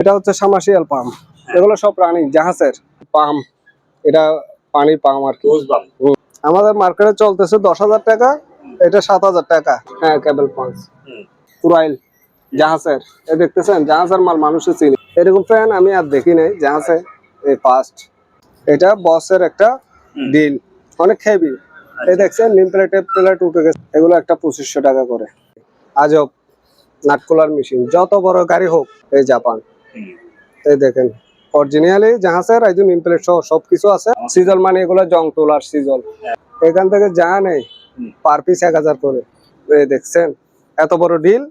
এটা হচ্ছে সামাসিয়াল পাম্প, এগুলো সব রানিং জাহাজের পাম্প। এটা পানির পাম্প আর কি। আমাদের মার্কেটে চলতেছে 10,000 টাকা, এটা 7,000 টাকা। হ্যাঁ, কেবল পাম্প পুরাইল জাহাজের। এ দেখতেছেন জাহাজের মাল মানুষে চিনি, এরকম ফ্যান আমি আর দেখি নাই জাহাজে, এই ফার্স্ট। এটা বসের একটা ডিল, অনেক হেভি। এই দেখছেন নিম প্লেট উঠে গেছে, এগুলো একটা 2500 টাকা করে। আজব নাটকুলার মেশিন, যত বড় গাড়ি হোক এই জাপান। এই দেখেন অরিজিনালি জাহাজের এই যে নিম প্লেট সহ সবকিছু আছে। সিজল মানে এগুলো জং তোলার সিজল। এখান থেকে যা নেই পার পিস 1000 করে। এই দেখছেন এত বড় ডিল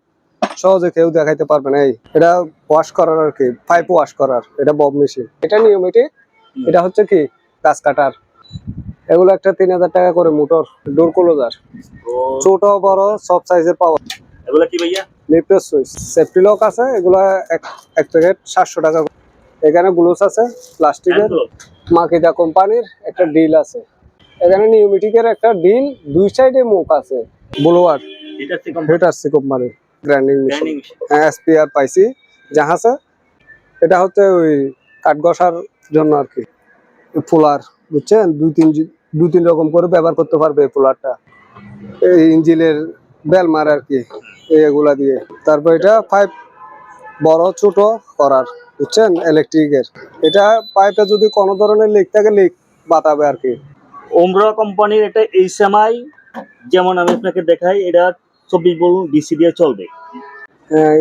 সহজে কেউ দেখাইতে পারবে না। এই এটা ওয়াশ করার আর কি, পাইপ ওয়াশ করার, এটা বব মেশিন। এটা নিয়মিটিক, এটা হচ্ছে কি গাছ কাটার। এগুলো একটা 3000 টাকা করে মোটর, ডোর ক্লোজার। ছোট বড় সব সাইজের পাওয়া। এগুলা কি ভাইয়া? লিফটের সুইচ, সেফটি লক আছে। এগুলা এক প্যাকেট 700 টাকা। এখানে গ্লুস আছে প্লাস্টিকের, মাকিদা কোম্পানির একটা ডিল আছে। এখানে নিউমেটিকের একটা ডিল, দুই সাইডে মুখ আছে। ব্লোয়ার, হিটারসি কোম্পানির গ্রাইন্ডিং মেশিন। এসপিআর পাইছি জাহাজে। এটা হচ্ছে ওই কাঠ ঘষার জন্য আর কি। ফুলার বুঝছেন, দুই তিন রকম করে ব্যবহার করতে পারবে এই ফুলারটা। এই ইঞ্জিনের বেল মার আর কি, এগুলা দিয়ে। তারপর এটা পাইপ বড় ছোট করার, বুঝছেন, ইলেকট্রিকের। এটা পাইপে যদি কোনো ধরনের লিক থাকে লিক বাতাবে আর কি। ওমরা কোম্পানির এটা এইচএমআই, যেমন আমি আপনাকে দেখাই, এটা 24 ভোল্ট ডিসি দিয়ে চলবে।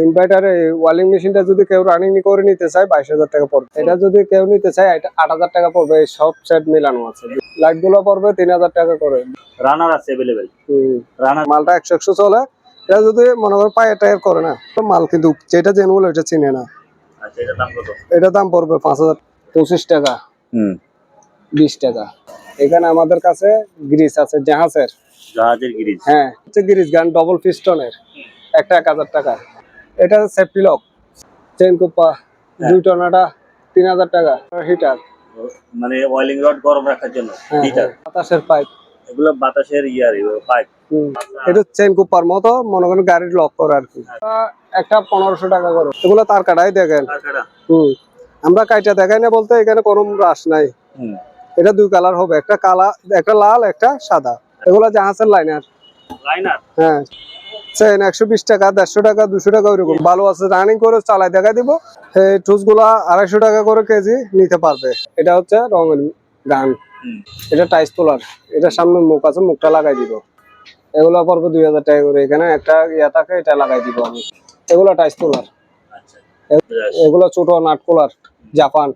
ইনভার্টারে ওয়ালিং মেশিনটা যদি কেউ রানিং করে নিতে চায় 22,000 টাকা পড়বে। এটা যদি কেউ নিতে চায় 8,000 টাকা পড়বে। এই সব সেট মিলানো আছে। লাইট গুলো পড়বে 3,000 টাকা করে। রানার আছে अवेलेबल। রানার মালটা 100 চলে। এটা যদি মনে করো পায়ে টায়ার করে না তো মাল, কিন্তু যেটা জেনুইন ওইটা চিনে না। আচ্ছা, এটা দাম কত? এটা দাম পড়বে 5,025 টাকা, 20 টাকা। এখানে আমাদের কাছে গ্রিস আছে জাহাজের গ্রিজ। হ্যাঁ, হচ্ছে গ্রিস গান ডবল পিস্টনের, একটা 1,000 টাকা। এটা সেফটি লক, চেন কুপা 2 টনাটা 3,000 টাকা। হিটার মানে ওয়েলিং রড গরম রাখার জন্য হিটার। বাতাসের পাইপ, এগুলো বাতাসের পাইপ। এটা চেন কুপার মতো মনে করেন গাড়ির লক করা আর কি। একটা 1,500 টাকা করে। এগুলো তার কাটাই দেখেন। আমরা কাইটা দেখাই না বলতে এখানে কোনো রাশ নাই। এটা 2 কালার হবে, একটা কালা, একটা লাল, একটা সাদা। এগুলো জাহাজের লাইনার। হ্যাঁ, চেন 120 টাকা, 150 টাকা, 200 টাকা ওইরকম। ভালো আছে, রানিং করে চালাই দেখা দিব। এই টুস গুলা 250 টাকা করে কেজি নিতে পারবে। এটা হচ্ছে রঙের গান, এটা টাইস তোলার। এটা সামনে মুখ আছে, মুখটা লাগাই দিব। এগুলো পড়বে 2,000 টাকা করে। এখানে একটা ইয়া থাকে, এটা লাগাই দিব আমি। এগুলো টাইস তোলার। এগুলো ছোট নাট কুলার জাপান।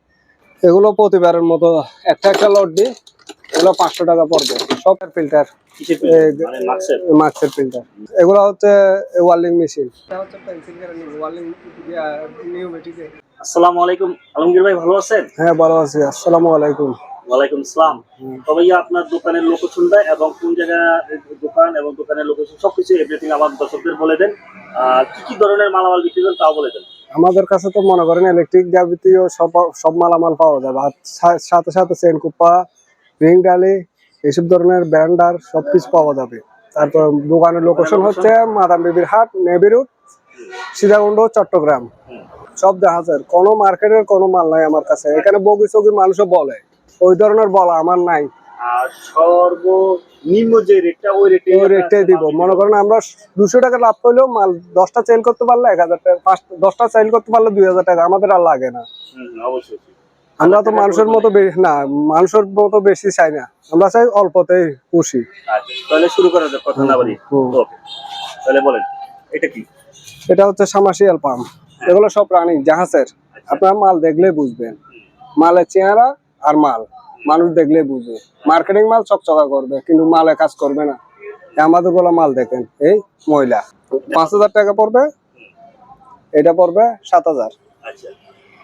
এগুলো প্রতিবারের মতো একটা একটা লট দিই। এগুলো 500 টাকা পড়বে। সব ফিল্টার, মাক্সের ফিল্টার। এগুলো হচ্ছে ওয়ালিং মেশিন। এটা হচ্ছে পেন্সিল গ্রাইন্ডিং ওয়ালিং নিউমেটিক। আসসালামু আলাইকুম আলমগীর ভাই, ভালো আছেন? হ্যাঁ, ভালো আছি। আসসালামু আলাইকুম। ওয়ালাইকুম আসসালাম। তো ভাইয়া আপনার দোকানের লোকেশনটা এবং কোন জায়গায় দোকান এবং দোকানের লোকেশন সবকিছু এভরিথিং আমার দর্শকদের বলে দেন। কি কি ধরনের মালামাল বিক্রি করেন তাও বলে দেন। আমাদের কাছে তো মনে করেন ইলেকট্রিক যাবতীয় সব মালামাল পাওয়া যাবে। আর সাথে সাথে চেন কুপা, রিং ডালি, এইসব ধরনের ব্যান্ডার সবকিছু পাওয়া যাবে। তারপর দোকানের লোকেশন হচ্ছে মাদাম বিবির হাট, নেভি রোড, সীতাকুণ্ড, চট্টগ্রাম। সব জাহাজের, কোনো মার্কেটের কোনো মাল নাই আমার কাছে। এখানে বগি চগি মানুষও বলে, ওই ধরনের বলা আমার নাই। আর সর্বনিম্ন যে রেটটা ওই রেটটাই দিব। মনে করেন আমরা 200 টাকা লাভ করলেও মাল 10টা সেল করতে পারলে 1,000 টাকা, 10টা সেল করতে পারলে 2,000 টাকা, আমাদের আর লাগে না। অবশ্যই আমরা তো মানুষের মতো না, মানুষের মতো বেশি চাই না, আমরা চাই অল্পতেই খুশি। তাহলে শুরু করা যাক, কথা না বলি। ওকে, তাহলে বলেন এটা কি? এটা হচ্ছে সামাসিয়াল পাম্প। এগুলো সব রানিং জাহাজের। আপনার মাল দেখলে বুঝবেন, মালের চেহারা আর মাল মানুষ দেখলে বুঝবে। মার্কেটিং মাল চকচকা করবে কিন্তু মালে কাজ করবে না। আমাদের গুলো মাল দেখেন, এই ময়লা। 5,000 টাকা পড়বে। এটা পড়বে 7,000। আচ্ছা,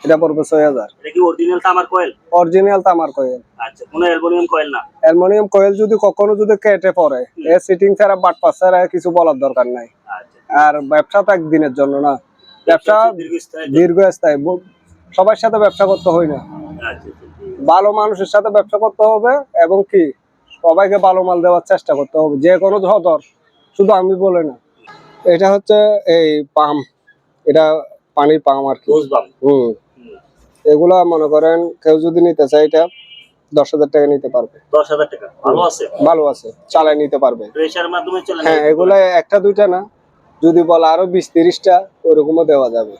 এটা পড়বে 6,000। এটা কি অরিজিনাল তামার কয়েল? অরিজিনাল তামার কয়েল। আচ্ছা, কোনো অ্যালুমিনিয়াম কয়েল না? অ্যালুমিনিয়াম কয়েল যদি কখনো কেটে পড়ে, এর সিটিং ছাড়া বাটপাস ছাড়া কিছু বলার দরকার নাই। আর ব্যবসা তো একদিনের জন্য না, ব্যবসা দীর্ঘস্থায়ী। সবার সাথে ব্যবসা করতে হয় না, ভালো মানুষের সাথে ব্যবসা করতে হবে এবং কি সবাইকে ভালো মাল দেওয়ার চেষ্টা করতে হবে, যে কোনো ধর। শুধু আমি বলে না। এটা হচ্ছে এই পাম্প, এটা পানির পাম্প আর কি। বুঝলাম। হুম, এগুলা মনে করেন কেউ যদি নিতে চায় এটা 10,000 টাকা নিতে পারবে। 10,000 টাকা ভালো আছে, ভালো আছে, চালায় নিতে পারবে। প্রেসারের মাধ্যমে চলে না? হ্যাঁ, এগুলা একটা দুইটা না, যদি বলে আরো 20-30টা ওরকমও দেওয়া যাবে।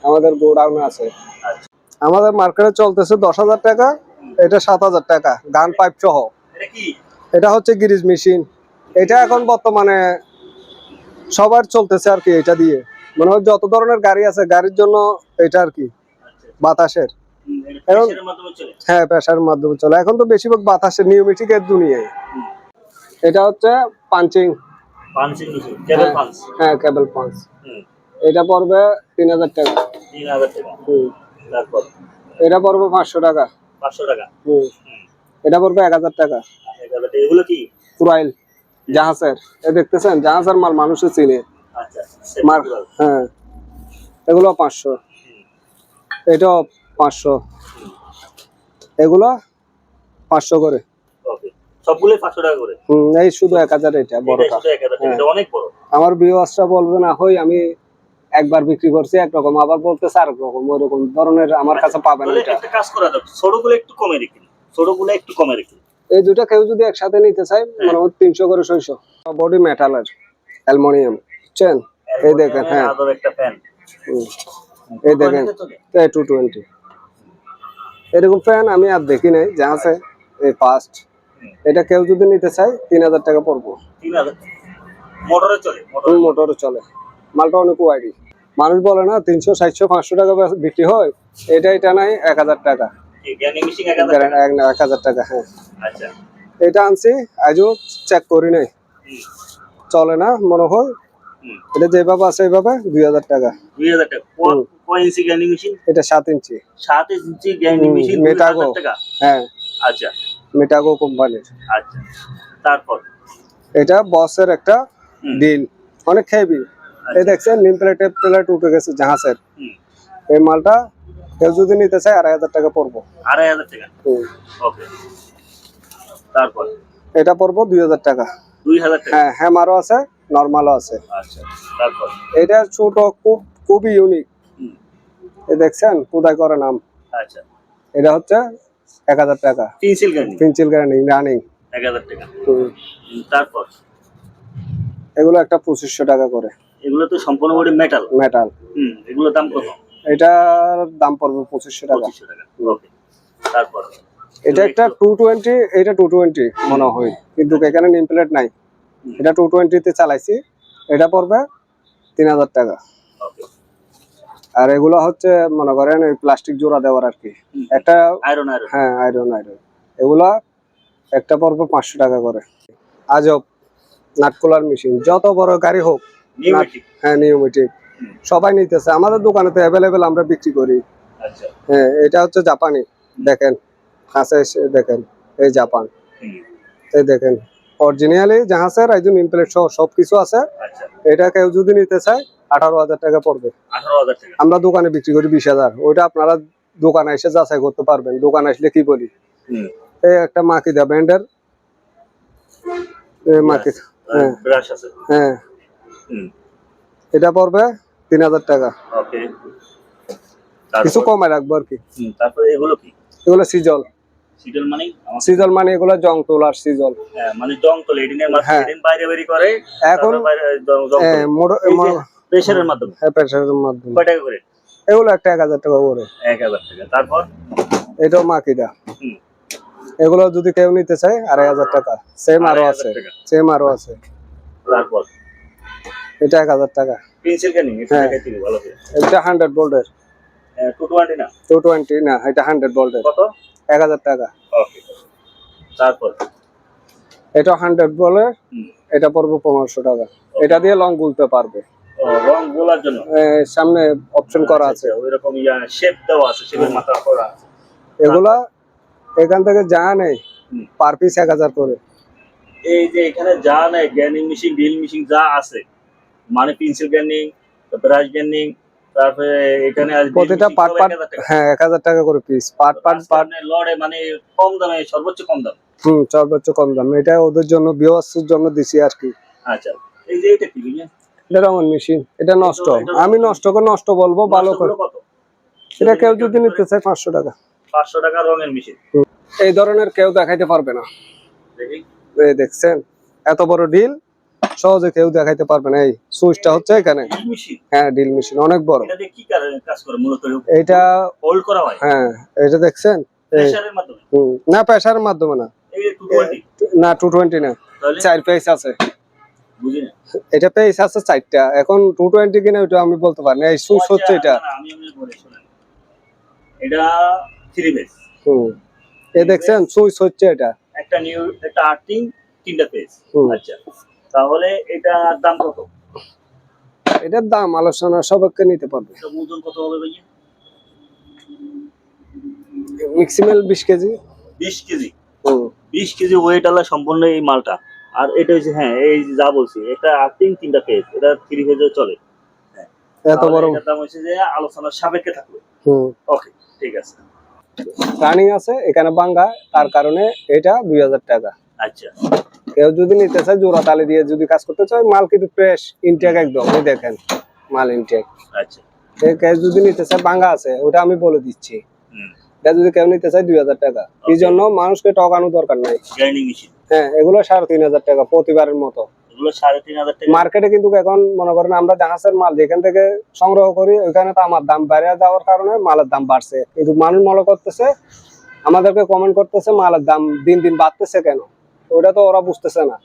আমাদের গোডাউনে আছে। আচ্ছা, আমাদের মার্কেটে চলতেছে 10,000 টাকা, এটা 7,000 টাকা গান পাইপ সহ। এটা কি? এটা হচ্ছে গ্রিজ মেশিন। এটা এখন বর্তমানে সবার চলতেছে আর কি, এটা দিয়ে মনে হয় যত ধরনের গাড়ি আছে গাড়ির জন্য এটা আর কি, আচ্ছা, বাতাসের। এটা প্রেসারের মাধ্যমে চলে? হ্যাঁ, প্রেসারের মাধ্যমে চলে। এখন তো বেশিরভাগ বাতাসের নিউমেটিক এর দুনিয়ায়। এটা হচ্ছে পাঞ্চিং। পাঞ্চিং মেশিন, কেবল পাঞ্চ। হ্যাঁ, কেবল পাঞ্চ। হুম, এটা পড়বে 3,000 টাকা। 3,000 টাকা। হুম। তারপর এটা পড়বে 500 টাকা। 500 টাকা। হুম। এটা পড়বে 1,000 টাকা। 1,000 টাকা। এগুলো কি? কুরাইল জাহাজের, এ দেখতেছেন জাহাজের মাল মানুষে চিনে। আচ্ছা, মার, হ্যাঁ, এগুলো 500। এটাও 500। এগুলো 500 করে। ওকে, সবগুলোই 500 টাকা করে? এই শুধু 1,000 এটা এটা বড়টা। শুধু 1,000 টাকা, এটা অনেক বড়। আমার ভিউয়ার্সরা বলবে না হই আমি একবার বিক্রি করছি একরকম, আবার বলতেছে আরেক রকম, ওইরকম ধরনের আমার কাছে পাবেন তাহলে এটা। একটা কাজ করা যাক, ছোটগুলো একটু কমে রেখে, ছোটগুলো একটু কমে রেখে। এই দুটো কেউ যদি একসাথে নিতে চায় মনে হয় 300 করে 600। বডি মেটালের, অ্যালুমিনিয়াম, বুঝছেন? এই দেখেন, হ্যাঁ, আদর একটা ফ্যান। এই দেখেন, 220। এরকম ফ্যান আমি আর দেখি নাই, যা আছে এই ফার্স্ট। এটা কেউ যদি নিতে চায় 3,000 টাকা পড়বো। 3,000 মোটরে চলে? মোটরে চলে, মালটা অনেক ওয়াইডি। মানুষ বলে না 300, 700, 500 টাকা বিক্রি হয়, এটা নাই 1,000 টাকা। জ্ঞানী মেশিন 1,000 টাকা? 1,000 টাকা, হ্যাঁ। আচ্ছা, এটা আনছি, আজও চেক করি নাই, চলে না মনে হয়। এটা যেভাবে আছে এইভাবে 2,000 টাকা। 2,000 টাকা। কয় ইঞ্চি জ্ঞানী মেশিন? এটা 7 ইঞ্চি। 7 ইঞ্চি জ্ঞানী মেশিন, মেটাগো। 2,000 টাকা? হ্যাঁ, আচ্ছা, মেটাগো কোম্পানির। আচ্ছা, তারপর? এটা বসের একটা ডিল, অনেক হেভি। এই দেখছেন নিম প্লেট উঠে গেছে জাহাজের। এই মালটা কেউ যদি নিতে চায় 2,500 টাকা পড়বো। 2,500 টাকা? ওকে, তারপর? এটা পড়বো 2,000 টাকা। 2,000 টাকা? হ্যাঁ, হ্যামারও আছে, নরমালও আছে। আচ্ছা, তারপর? এটা ছোট, খুবই ইউনিক। এই দেখছেন খোদাই করে নাম। আচ্ছা, এটা হচ্ছে 1,000 টাকা। পেন্সিল জ্ঞানী? Pencil running. 1,000 টাকা। তারপর? এগুলো একটা 2,500 টাকা করে। এগুলো তো সম্পূর্ণ বডি মেটাল। মেটাল। এগুলোর দাম কত? এটার দাম পড়বে 2,500 টাকা। 2,500 টাকা। ওকে, তারপর? এটা একটা 220, এটা 220 মনে হয়, কিন্তু এখানে নেম প্লেট নাই। এটা 220 তে চালাইছি। এটা পড়বে 3,000 টাকা। ওকে, আর এগুলো হচ্ছে মনে করেন ওই প্লাস্টিক জোড়া দেওয়ার আর কি, একটা আয়রন। হ্যাঁ, আয়রন। এগুলা একটা পড়বে 500 টাকা করে। আজব নাটকুলার মেশিন, যত বড় গাড়ি হোক। নিউমেটিক? হ্যাঁ, নিউমেটিক। সবাই নিতেছে, আমাদের দোকানে তো অ্যাভেলেবেল, আমরা বিক্রি করি। আচ্ছা, হ্যাঁ, এটা হচ্ছে জাপানি। দেখেন কাছে এসে দেখেন, এই জাপান। এই দেখেন অরিজিনালি জাহাজের একজন ইমপ্লেট সহ সবকিছু আছে। আচ্ছা, এটা কেউ যদি নিতে চায় 18,000 টাকা পড়বে। 18,000 টাকা? আমরা দোকানে বিক্রি করি 20,000। ওইটা আপনারা দোকানে এসে যাচাই করতে পারবেন। দোকানে আসলে কি বলি, এই একটা মাকিদা ব্র্যান্ডের মাকি। হ্যাঁ, ব্রাশ আছে? হ্যাঁ, এটা পড়বে 3,000 টাকা। ওকে, কিছু কমে রাখবো আর কি। তারপরে এগুলো কি? এগুলো সিজল। সিজল মানে? সিজল মানে এগুলো জং তোলার সিজল। হ্যাঁ, মানে জং তোলে এডিনের মাধ্যমে? হ্যাঁ। এডিন বাইরে বেরি করে এখন প্রেসারের মাধ্যমে? হ্যাঁ, প্রেসারের মাধ্যমে। কয় টাকা করে? এগুলো একটা 1,000 টাকা করে। 1,000 টাকা। তারপর? এটাও মাকিদা। এগুলো যদি কেউ নিতে চায় 2,500 টাকা। সেম আরো আছে, তারপর? এটা 1,000 টাকা। পেন্সিল জ্ঞানী? হ্যাঁ, ভালো করে। এটা 100 ভোল্টের। 220 না? 220 না, এটা 100 ভোল্টের। কত? 1,000 টাকা। ওকে, তারপর? এটা 100 ভোল্টের। এটা পড়বে 1,500 টাকা। এটা দিয়ে লং গুলতে পারবে। রং গোলার জন্য সামনে অপশন করা আছে, ওইরকম শেপ দেওয়া আছে, শেপের মাথা করা আছে। এগুলা এখান থেকে যা নেই পার পিস 1,000 করে। এই যে এখানে যা নেই গ্যানিং মেশিন, ড্রিল মেশিন যা আছে, মানে পেন্সিল গ্যানিং, ব্রাশ গ্যানিং, তারপরে এখানে প্রতিটা পার্ট হ্যাঁ 1,000 টাকা করে পিস। পার্ট লড়ে, মানে কম দামে, সর্বোচ্চ কম দাম। সর্বোচ্চ কম দাম। এটা ওদের জন্য ভিউয়ার্সের জন্য দিছি আর কি। আচ্ছা, এই যে এটা কি? এটা রঙের মেশিন, এটা নষ্ট। আমি নষ্ট বলবো, ভালো করে। কত? এটা কেউ যদি নিতে চায় 500 টাকা। 500 টাকা রঙের মেশিন। এই ধরনের কেউ দেখাইতে পারবে না। দেখি। এই দেখছেন এত বড় ডিল সহজে কেউ দেখাইতে পারবে না। এই সুইচটা হচ্ছে এখানে। মেশিন। হ্যাঁ, ডিল মেশিন অনেক বড়। এটা দিয়ে কি কাজ করে মূলত? এটা হোল্ড করা হয়। হ্যাঁ, এটা দেখছেন প্রেসারের মাধ্যমে। না, প্রেসারের মাধ্যমে না। এই 220 না, 220 না, তাহলে 4 পেজ আছে। বুঝি না। এটা পেজ আছে 4টা। এখন 220 কিনা ওটা আমি বলতে পারি না। এই সুইচ হচ্ছে এটা। আমি বলি শুনেন, এটা 3 পেজ। এই দেখছেন সুইচ হচ্ছে এটা। একটা নিউ, একটা আর্থিং, 3টা পেজ। আচ্ছা, তাহলে এটার দাম কত? এটার দাম আলোচনা সবাইকে নিতে পারবে। এটা ওজন কত হবে ভাইয়া? Maximum 20 KG. 20 KG. 20 KG weight আলা সম্পূর্ণ এই মালটা। আর এটা হচ্ছে, হ্যাঁ, এই যা বলছি, এটা আর্থিং 3টা পেজ, এটা 3 পেজে চলে। হ্যাঁ, এত বড়। এটার দাম হচ্ছে যে আলোচনার সাপেক্ষে থাকবে। ওকে, ঠিক আছে। রানিং আছে এখানে বাঙ্গা, তার কারণে এটা 2000 টাকা। আচ্ছা, কেউ যদি নিতে চায় জোড়া তালি দিয়ে যদি কাজ করতে চায়, মাল কিন্তু ফ্রেশ ইনটেক একদম। এই দেখেন মাল ইনটেক। আচ্ছা, কেউ যদি নিতে চায় বাঙ্গা আছে, ওটা আমি বলে দিচ্ছি। এটা যদি কেউ নিতে চায় 2000 টাকা। এই জন্য মানুষকে ঠকানো দরকার নাই। Grinding machine. হ্যাঁ, এগুলো 3500 টাকা প্রতিবারের মতো। এগুলো 3500 টাকা। মার্কেটে কিন্তু এখন মনে করেন আমরা জাহাজের মাল যেখান থেকে সংগ্রহ করি, ওইখানে তো আমার দাম বেড়ে যাওয়ার কারণে মালের দাম বাড়ছে। কিন্তু মানুষ মনে করতেছে, আমাদেরকে কমেন্ট করতেছে মালের দাম দিন দিন বাড়তেছে কেন। ওটা তো ওরা বুঝতেছে না।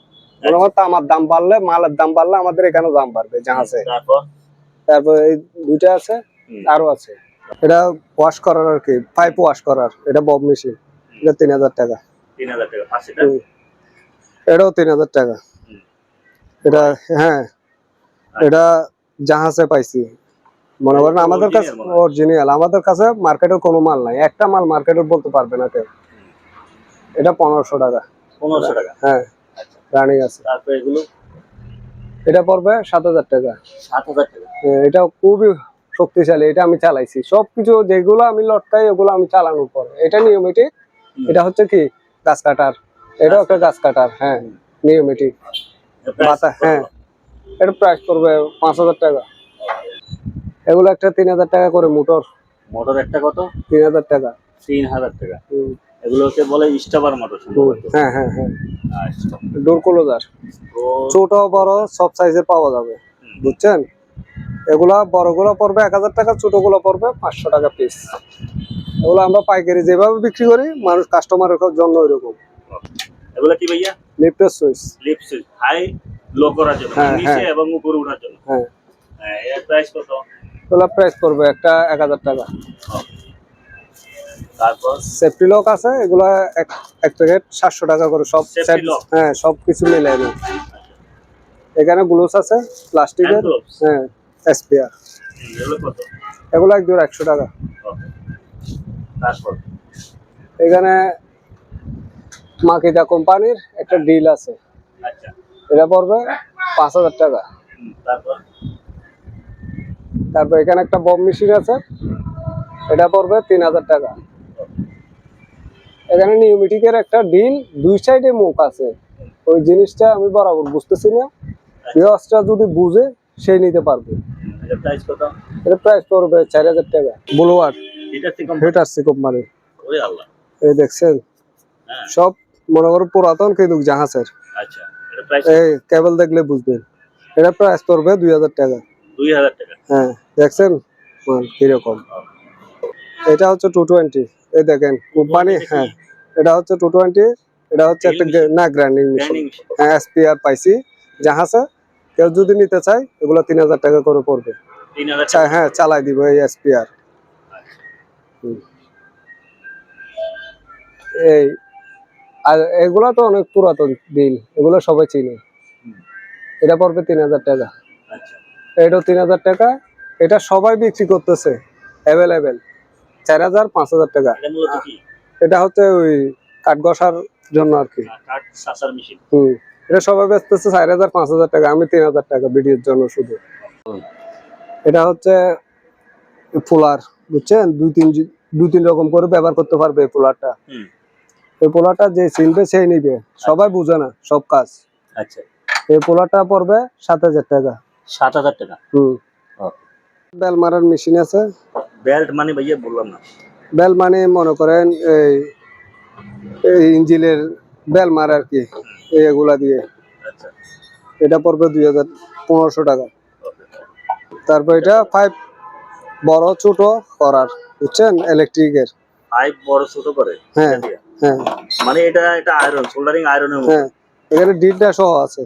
মনে করতে আমার দাম বাড়লে, মালের দাম বাড়লে আমাদের এখানে দাম বাড়বে জাহাজে। তারপর এই দুইটা আছে, আরো আছে। এটা ওয়াশ করার আর কি, পাইপ ওয়াশ করার। এটা বব মেশিন। এটা 3000 টাকা। 3000 টাকা। পাঁচ এটা? এটাও 3000 টাকা। এটা হ্যাঁ, এটা জাহাজে পাইছি। মনে করেন আমাদের কাছে অরিজিনাল। আমাদের কাছে মার্কেটের কোনো মাল নাই। একটা মাল মার্কেটে বলতে পারবে না কেউ। এটা 1500 টাকা। 1500 টাকা। হ্যাঁ, রানিং আছে। তারপর এগুলো? এটা পড়বে 7000 টাকা। 7000 টাকা। এটা খুবই শক্তিশালী। এটা আমি চালাইছি। সবকিছু যেগুলো আমি লটকাই ওগুলো আমি চালানোর পর। এটা নিয়মিটিক। এটা হচ্ছে কি গাছ কাটার। এটাও একটা গাছ কাটার। হ্যাঁ, নিয়মিটিক। হ্যাঁ, এটা প্রাইস পড়বে 5000 টাকা। এগুলো একটা 3000 টাকা করে মোটর। মোটর একটা কত? 3000 টাকা। 3000 টাকা। এগুলোকে বলে স্টাবার মোটর। হ্যাঁ হ্যাঁ হ্যাঁ। আচ্ছা, ডোর ক্লোজার। ছোট বড় সব সাইজের পাওয়া যাবে, বুঝছেন? এগুলা বড়গুলো পড়বে 1000 টাকা, ছোটগুলো পড়বে 500 টাকা পিস। এগুলো আমরা পাইকারি যেভাবে বিক্রি করি, মানুষ কাস্টমারের জন্য ওইরকম। এগুলো কি ভাইয়া? লিফটের switch. Lift switch, high low করার জন্য, নিচে এবং উপরে ওঠার জন্য। হ্যাঁ, এর প্রাইস কত? এগুলো প্রাইস পড়বে একটা 1000 টাকা। তারপর সেফটি লক আছে, এগুলো এক প্যাকেট 700 টাকা করে সব সেট। হ্যাঁ, সবকিছু মিলে নেই। এখানে গ্লোভস আছে প্লাস্টিকের। হ্যাঁ, এসপিআর। এগুলো কত? এগুলো এক জোড়া 100 টাকা। তারপর এখানে মাকিদা কোম্পানির একটা ডিল আছে। আচ্ছা, এটা পড়বে 5000 টাকা। তারপর এখানে একটা বব মেশিন আছে, এটা পড়বে 3000 টাকা। এখানে নিউমেটিকের একটা ডিল, দুই সাইডে মুখ আছে। ওই জিনিসটা আমি বরাবর বুঝতেছি না। ভিউয়ার্সটা যদি বুঝে সেই নিতে পারবে। এটা প্রাইস কত? এটা প্রাইস পড়বে 4000 টাকা। ব্লুয়ার। এটা সি কোম্পানি। ওরে আল্লাহ, এই দেখছেন সব মনে করো পুরাতন কিন্তু জাহাজের। আচ্ছা, এটা প্রাইস? এই কেবল দেখলে বুঝবেন। এটা প্রাইস পড়বে 2000 টাকা। 2000 টাকা। হ্যাঁ, দেখছেন মাল কিরকম। এটা হচ্ছে 220। এই দেখেন কোম্পানি। হ্যাঁ, এটা হচ্ছে 220। এটা হচ্ছে একটা না গ্রাইন্ডিং মেশিন। হ্যাঁ, এসপিআর পাইছি জাহাজে। কেউ যদি নিতে চায় এগুলো 3000 টাকা করে পড়বে। 3000 টাকা? হ্যাঁ, চালাই দিব এই এসপিআর। এই আর এগুলা তো অনেক পুরাতন ডিল, এগুলো সবাই চিনে। এটা পড়বে 3000 টাকা। আচ্ছা, এটাও 3000 টাকা। এটা সবাই বিক্রি করতেছে অ্যাভেলেবেল 4000 5000 টাকা। এটা মূলত কি? এটা হচ্ছে ওই কাঠ ঘষার জন্য আর কি। কাঠ সাসার মেশিন। এটা সবাই বেচতেছে 4000 5000 টাকা। আমি 3000 টাকা ভিডিওর জন্য শুধু। এটা হচ্ছে ফুলার, বুঝছেন? দুই তিন রকম করে ব্যবহার করতে পারবে এই ফুলারটা। এই পোলাটা যে চিনবে সেই নিবে, সবাই বুঝে না সব কাজ। আচ্ছা, এই পোলাটা পড়বে 7000 টাকা। 7,000 টাকা। বেল মারার মেশিন আছে। বেল্ট মানে ভাইয়া বললাম না। বেল মানে মনে করেন এই ইঞ্জিনের বেল মারা আর কি, এগুলা দিয়ে। আচ্ছা। এটা পড়বে 2,500 টাকা। তারপর এটা পাইপ বড় ছোট করার, বুঝছেন, ইলেকট্রিকের। পাইপ বড় ছোট করে। হ্যাঁ হ্যাঁ মানে এটা আয়রন, সোল্ডারিং আয়রনের মতো। হ্যাঁ, এখানে ডিলটা সহ আছে,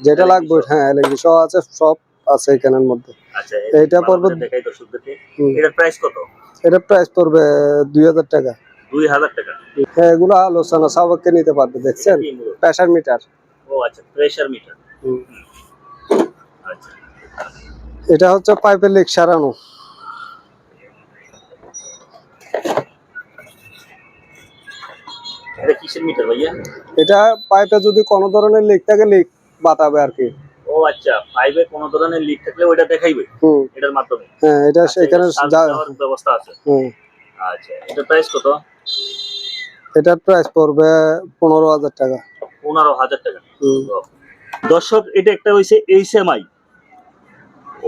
যেটা লাগবে। হ্যাঁ, ইলেকট্রিক সহ আছে, সব আছে এখানের মধ্যে। আচ্ছা, এটা পড়বে, দেখাই দর্শকদেরকে। এটার প্রাইস কত? এটা প্রাইস পড়বে 2,000 টাকা। 2,000 টাকা। হ্যাঁ, এগুলো আলোচনা সাপেক্ষে নিতে পারবে। দেখছেন, প্রেসার মিটার। ও আচ্ছা, প্রেসার মিটার। আচ্ছা, এটা হচ্ছে পাইপের লিক সারানো। এটা কিসের মিটার ভাইয়া? এটা পাইপে যদি কোনো ধরনের লিক থাকে, লিক বাতাবে আর কি। ও আচ্ছা, পাইপে কোনো ধরনের লিক থাকলে ওটা দেখাইবে এটার মাধ্যমে। হ্যাঁ, এটা সেখানে ব্যবস্থা আছে। আচ্ছা, এটা প্রাইস কত? এটার প্রাইস পড়বে 15,000 টাকা। 15,000 টাকা। দর্শক, এটা একটা হইছে এইচএমআই,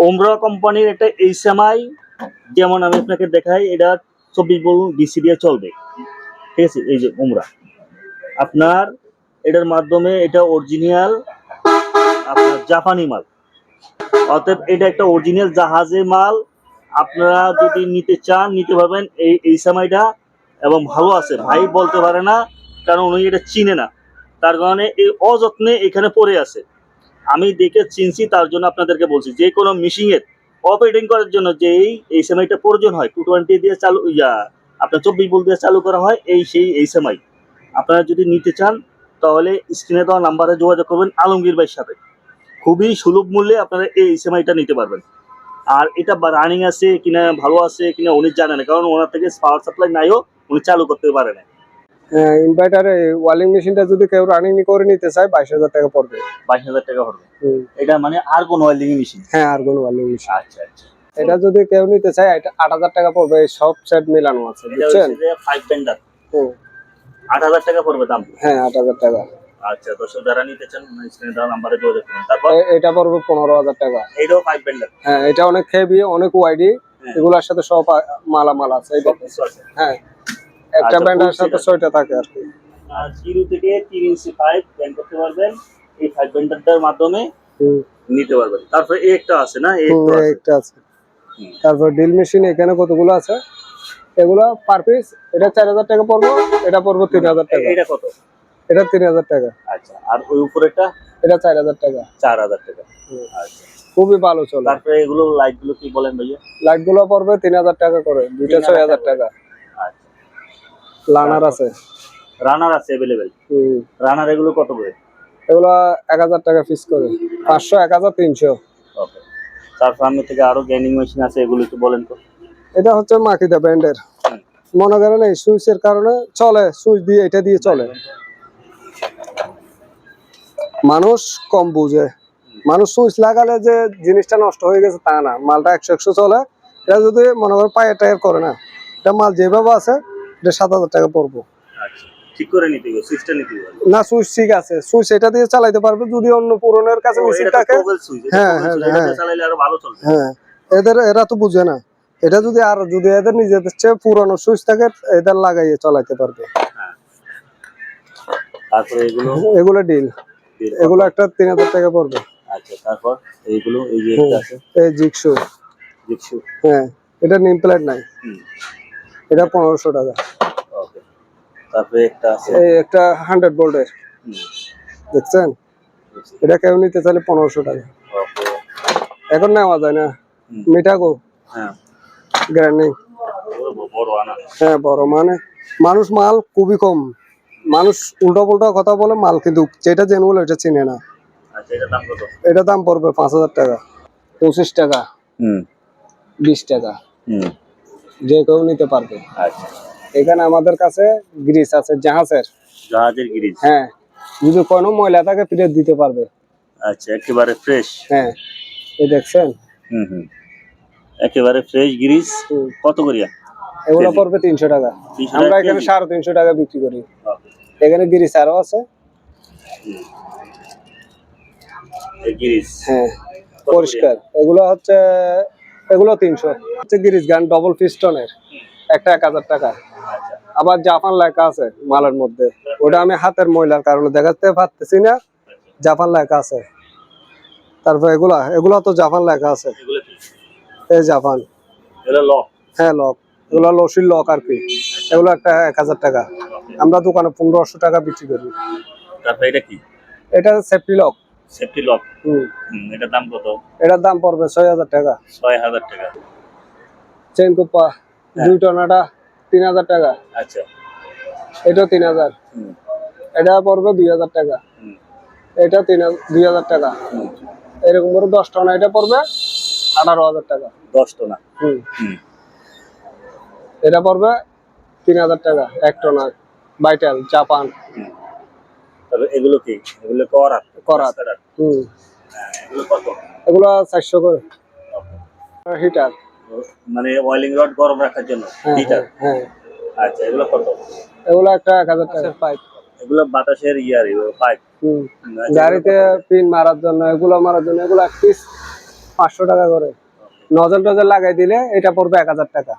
ওমরা কোম্পানির একটা এইচএমআই। যেমন আমি আপনাকে দেখাই, এটা 24 ভোল্ট ডিসি দিয়ে চলবে, ঠিক আছে। এই যে ওমরা, আপনার এটার মাধ্যমে এটা অরিজিনাল আপনার জাপানি মাল। অতএব এটা একটা অরিজিনাল জাহাজের মাল। আপনারা যদি নিতে চান নিতে পারবেন এই এইচএমআইটা, এবং ভালো আছে। ভাই বলতে পারে না, কারণ উনি এটা চিনে না, তার কারণে এই অযত্নে এখানে পড়ে আছে। আমি দেখে চিনছি, তার জন্য আপনাদেরকে বলছি। যে কোনো মেশিনের অপারেটিং করার জন্য যে এইচএমআইটা প্রয়োজন হয়, 220 দিয়ে চালু, আপনার 24 ভোল্ট দিয়ে চালু করা হয়, সেই এইচএমআই আপনারা যদি নিতে চান তাহলে স্ক্রিনে দেওয়া নাম্বারে যোগাযোগ করবেন আলমগীর ভাইয়ের সাথে। খুবই সুলভ মূল্যে আপনারা এই এইচএমআইটা নিতে পারবেন। আর এটা রানিং আছে কিনা, ভালো আছে কিনা উনি জানেন না, কারণ ওনার থেকে পাওয়ার সাপ্লাই নাইও, উনি চালু করতে পারে না। ইনভার্টারে ওয়ালিং মেশিনটা যদি কেউ রানিং করে নিতে চায়, 22,000 টাকা পড়বে। 22,000 টাকা পড়বে। এটা মানে আর্গন ওয়েল্ডিং মেশিন? হ্যাঁ, আর্গন ওয়েল্ডিং মেশিন। আচ্ছা আচ্ছা। এটা যদি কেউ নিতে চায়, এটা 8,000 টাকা পড়বে। সব সেট মিলানো আছে, বুঝছেন। এটা 5 বেন্ডার। 8,000 টাকা পড়বে দাম? হ্যাঁ, 8,000 টাকা। আচ্ছা, দর্শক যারা নিতে চান স্ক্রিনে দেওয়া নাম্বারে যোগাযোগ করুন। তারপর এটা পড়বে 15,000 টাকা। এটাও 5 বেন্ডার? হ্যাঁ, এটা অনেক হেভি, অনেক ওয়াইডি। এগুলোর সাথে সব মালামাল আছে। হ্যাঁ, একটা ব্যান্ডের সাথে 6টা থাকে আর কি। 0 থেকে 3 ইঞ্চি পাইপ ব্যান্ড করতে পারবেন এই 5 বেন্ডারটার মাধ্যমে, নিতে পারবেন। তারপর একটা আছে না, একটা আছে। তারপর ড্রিল মেশিন এখানে কতগুলো আছে, এগুলো পার পিস এটা 4,000 টাকা পড়বে। এটা পড়বে 3,000 টাকা। এটা কত? এটা 3,000 টাকা। আচ্ছা, আর ওই উপরেরটা? এটা 4,000 টাকা। 4,000 টাকা। আচ্ছা, খুবই ভালো চলে। তারপরে এগুলো লাইট গুলো কি বলেন ভাইয়া? লাইট গুলো পড়বে 3,000 টাকা করে, দুইটা 6,000 টাকা। আচ্ছা, রানার আছে? রানার আছে अवेलेबल। রানার এগুলো কত করে? এগুলো 1,000 টাকা পিস করে, 500, 1,000, 300। ওকে। তারপর আমি থেকে আরো গেমিং মেশিন আছে, এগুলো একটু বলেন তো। এটা হচ্ছে মাকিদা ব্র্যান্ডের। মনে করেন এই সুইচের কারণে চলে, সুইচ দিয়ে এটা দিয়ে চলে। মানুষ কম বুঝে, মানুষ সুইচ লাগালে যে জিনিসটা নষ্ট হয়ে গেছে তা না, মালটা 100 চলে। এটা যদি মনে করেন পায়ে টায়ার করে না, এটা মাল যেভাবে আছে এটা 7,000 টাকা পড়বো। আচ্ছা, ঠিক করে নিতে হবে, সুইচটা নিতে হবে না, সুইচ ঠিক আছে, সুইচ এটা দিয়ে চালাতে পারবে যদি অন্য পুরনের কাছে মেশিন থাকে। হ্যাঁ হ্যাঁ হ্যাঁ, চালাইলে আরো ভালো চলবে। হ্যাঁ, এরা তো বুঝে না। এটা যদি এদের নিজেদের চেয়ে পুরনো সুইচ থাকে, এদের লাগাইয়ে চালাতে পারবে। তারপরে এগুলো ডিল, এগুলো একটা 3,000 টাকা পড়বে। আচ্ছা, তারপর এইগুলো এই যে একটা আছে, এই জিক্সু। হ্যাঁ, এটা নেম প্লেট নাই, এটা 1,500 টাকা। ওকে। তারপরে একটা আছে, এই একটা 100 ভোল্টের, দেখছেন, এটা কেউ নিতে চাইলে 1,500 টাকা। ওকে। এখন নেওয়া যায় না, মিটাগো। হ্যাঁ, গ্রাইন্ডিং। বড় আনা। হ্যাঁ, বড় মানে মানুষ মাল খুবই কম, মানুষ উল্টো পুল্টো কথা বলে মাল, কিন্তু যেটা জেনুইন ওইটা চিনে না। আচ্ছা, এটার দাম কত? এটা দাম পড়বে 5,000 টাকা, 25 টাকা, 20 টাকা, যে কেউ নিতে পারবে। আচ্ছা, এখানে আমাদের কাছে গ্রিস আছে, জাহাজের গ্রিস। হ্যাঁ, যদি কোনো ময়লা থাকে ফিরে দিতে পারবে। আচ্ছা, একেবারে ফ্রেশ। হ্যাঁ, এই দেখছেন, একেবারে ফ্রেশ গ্রিস। কত করিয়া? এগুলো পড়বে 300 টাকা। আমরা এখানে 350 টাকা বিক্রি করি। এখানে গ্রিস আরো আছে। গ্রিস। হ্যাঁ, পরিষ্কার। এগুলো হচ্ছে 300 হচ্ছে গিরিশ গান ডবল পিস্টনের, একটা 1000 টাকা। আচ্ছা আবার জাপান লেখা আছে মালের মধ্যে, ওটা আমি হাতের ময়লার কারণে দেখাতে পারতেছি না, জাপান লেখা আছে। তারপর এগুলা তো জাপান লেখা আছে, এগুলো কি? এই জাপান। এগুলো লক। হ্যাঁ লক, এগুলো লসির লক আর কি। এগুলো একটা 1000 টাকা, আমরা দোকানে 1500 টাকা বিক্রি করি। তারপর এটা কি? এটা সেফটি লক। Safety lock. হুম, এটার দাম কত? এটার দাম পড়বে 6000 টাকা। 6000 টাকা। চেন কুপ্পা 2 টনাটা 3000 টাকা। আচ্ছা। এটা 3000। হুম এটা পড়বে 2000 টাকা। হুম এটা 2000 টাকা। হুম। এরকম করে 10 টনা এটা পড়বে 18000 টাকা। 10 টনা। হুম, হুম। এটা পড়বে 3000 টাকা 1 টনা, ভাইটাল জাপান। হুম। তবে এগুলো কি? এগুলো করাত। করাত। হুম, এগুলো কত? এগুলো 400 করে। হিটার। মানে ওয়েলিং রড গরম রাখার জন্য হ্যাঁ হিটার। হ্যাঁ। আচ্ছা এগুলো কত? এগুলো একটা 1000 টাকা পাইপ। এগুলো বাতাসের ইয়ার পাইপ। হুম, গাড়িতে পিন মারার জন্য, এগুলো মারার জন্য এগুলো এক পিস 500 টাকা করে। নজল টজল লাগাই দিলে এটা পড়বে 1000 টাকা।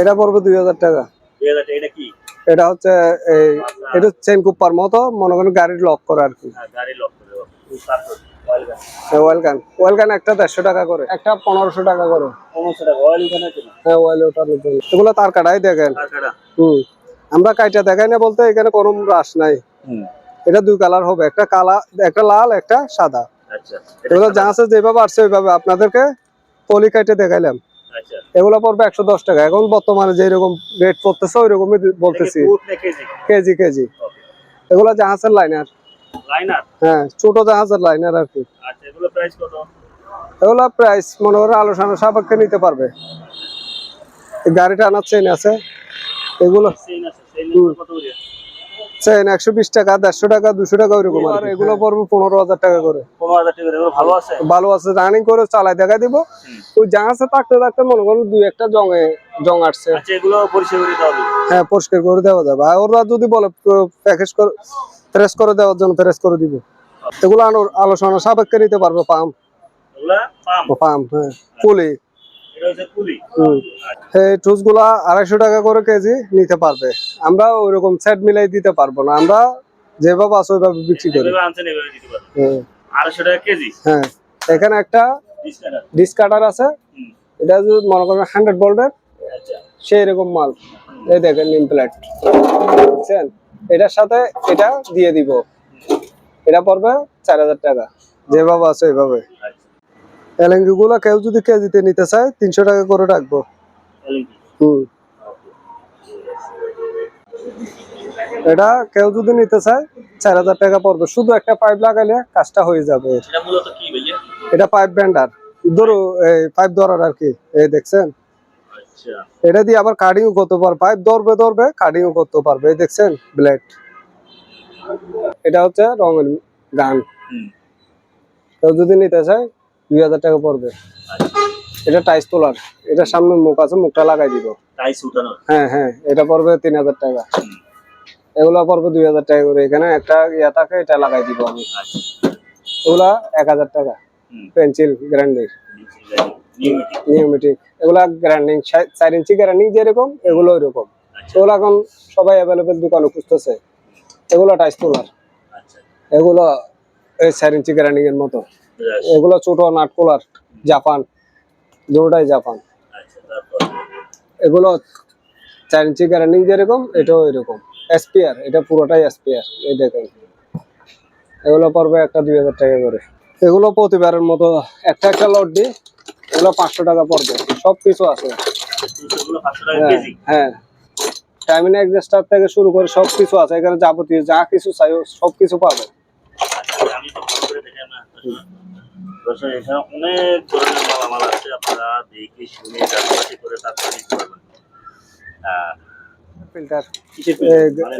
এটা পড়বে 2000 টাকা। 2000 টাকা। এটা কি? এটা হচ্ছে এটা চেন কুপ্পার মতো, মনে করেন গাড়ির লক করে আর কি। গাড়ি লক করে। তারপর অয়েল গান। ওয়েল গান একটা 150 টাকা করে, একটা 1500 টাকা করে। 1500 টাকা অয়েল গানের জন্য। হ্যাঁ, ওয়েল ওঠানোর জন্য। এগুলো তার কাটাই দেখেন। টাকাটা। হুম, আমরা কাইটা দেখাই না বলতে এখানে কোনো রাশ নাই। হুম। এটা 2 কালার হবে, একটা কালা, একটা লাল, একটা সাদা। আচ্ছা। এগুলো যা আছে যেভাবে আসছে ওইভাবে আপনাদেরকে পলি কাইটে দেখাইলাম। আচ্ছা। এগুলো পড়বে 110 টাকা। এখন বর্তমানে যে রকম রেট পড়তেছে ওই রকমই বলতেছি। ফুট না কেজি? KG KG. এগুলো জাহাজের লাইনার। লাইনার। হ্যাঁ, ছোট জাহাজের লাইনার আর কি। আচ্ছা এগুলো প্রাইস কত? এগুলো প্রাইস মনে করে আলোচনা সাপেক্ষে নিতে পারবে। এই গাড়িটা আনার চেন আছে এগুলো। চেইন আছে। চেইন কত করে? চেন 120 টাকা, 150 টাকা, 200 টাকা ওইরকম। আর এগুলো পড়বে 15000 টাকা করে। 15000 টাকা। এগুলো ভালো আছে? ভালো আছে, রানিং করে চালাই দেখা দিব। ওই জাহাজে থাকতে থাকতে মনে করুন 2-1টা জং আসছে। আচ্ছা এগুলো পরিষ্কার করে দিতে হবে? হ্যাঁ, পরিষ্কার করে দেওয়া যাবে। আর ওরা যদি বলে প্যাকেজ করে প্রেস করে দেওয়ার জন্য প্রেস করে দিব। এগুলো আলোচনা সাপেক্ষে নিতে পারবে। পাম্প। এগুলা পাম্প। হ্যাঁ, পুলি। এটা হচ্ছে পুলি। এই টুস গুলা 250 টাকা করে কেজি নিতে পারবে। আমরা ওইরকম সেট মিলাই দিতে পারবো না, আমরা যেভাবে আছে ওইভাবে বিক্রি করি। এভাবে আনছেন এভাবে দিতে পারবেন। 250 টাকা কেজি। হ্যাঁ, এখানে একটা ডিস কাটার আছে। এটা যদি মনে করেন 100 ভোল্টের, আচ্ছা সেই রকম মাল। এই দেখেন নিম প্লেট, বুঝছেন? এটার সাথে এটা দিয়ে দিব। এটা পড়বে 4000 টাকা, যেভাবে আছে ওইভাবে। এলএনজি গুলো কেউ যদি কেজিতে নিতে চায় 300 টাকা করে রাখবো। হুম, এটা কেউ যদি নিতে চায় 4000 টাকা পড়বে। শুধু একটা পাইপ লাগাইলে কাজটা হয়ে যাবে। এটা মূলত কি ভাইয়া? এটা পাইপ বেন্ডার, ধরো এই পাইপ ধরার আর কি। এই দেখছেন, আচ্ছা এটা দিয়ে আবার কাটিংও করতে পারবে। পাইপ ধরবে কাটিংও করতে পারবে। এই দেখছেন ব্লেড। এটা হচ্ছে রঙের গান। কেউ যদি নিতে চায় 2000 টাকা পড়বে। এটা টাইস তোলার, এটা সামনে মুখ আছে, মুখটা লাগাই দিব। টাইস উঠানো? হ্যাঁ হ্যাঁ, এটা পড়বে 3000 টাকা। এগুলা পড়বে 2000 টাকা করে। এখানে একটা ইয়া থাকে, এটা লাগাই দিব আমি। এগুলা 1000 টাকা। পেন্সিল গ্রাইন্ডিং নিউমেটিক, এগুলা গ্রাইন্ডিং 4 ইঞ্চি গ্রাইন্ডিং যেরকম, এগুলো ওইরকম। এগুলো এখন সবাই অ্যাভেলেবেল দোকানে খুঁজতেছে। এগুলো টাইস তোলার। এগুলো এই 4 ইঞ্চি গ্রাইন্ডিং এর মতো। এগুলো ছোট নাট কোলার, জাপান, দুটোটাই জাপান। এগুলো 4 ইঞ্চি গ্রাইন্ডিং যেরকম, এটাও এরকম। এসপিআর, এটা পুরোটাই এসপিআর। এই দেখেন, এগুলো পড়বে একটা 2000 টাকা করে। এগুলো প্রতিবারের মতো একটা একটা লট দিই। এগুলো 500 টাকা পড়বে। সবকিছু আছে। হ্যাঁ, টাইমিং অ্যাডজাস্টার থেকে শুরু করে সবকিছু আছে এখানে। যাবতীয় যা কিছু চাই সবকিছু পাবে। আমি তো ভালো করে দেখে না দর্শক, এখানে অনেক ধরনের মালামাল আছে, আপনারা দেখে শুনে যাচাই করে তারপরে নিতে পারবেন। ফিল্টার, মানে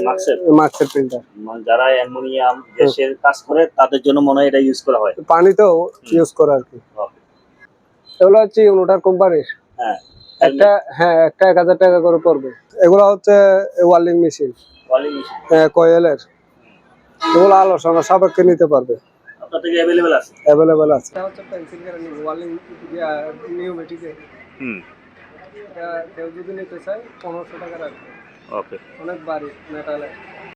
মাক্সের ফিল্টার। যারা অ্যালুমিনিয়াম গ্যাসের কাজ করে তাদের জন্য মনে হয় এটা ইউজ করা হয়। পানিতেও ইউজ করে আর কি। এগুলো হচ্ছে ইউনোটার কোম্পানির। একটা 1000 টাকা করে পড়বে। এগুলো হচ্ছে ওয়ার্লিং মেশিন, কয়েলের। এগুলো আলোচনা সাপেক্ষে নিতে পারবে। আপনার থেকে অ্যাভেলেবেল আছে। অ্যাভেলেবেল আছে। এটা হচ্ছে পেন্সিল গ্যারান্টি ওয়ালিং নিউমেটিক। হুম। এটা কেউ যদি নিতে চায় 1500 টাকা রাখবে। ওকে। অনেক ভারী মেটালে।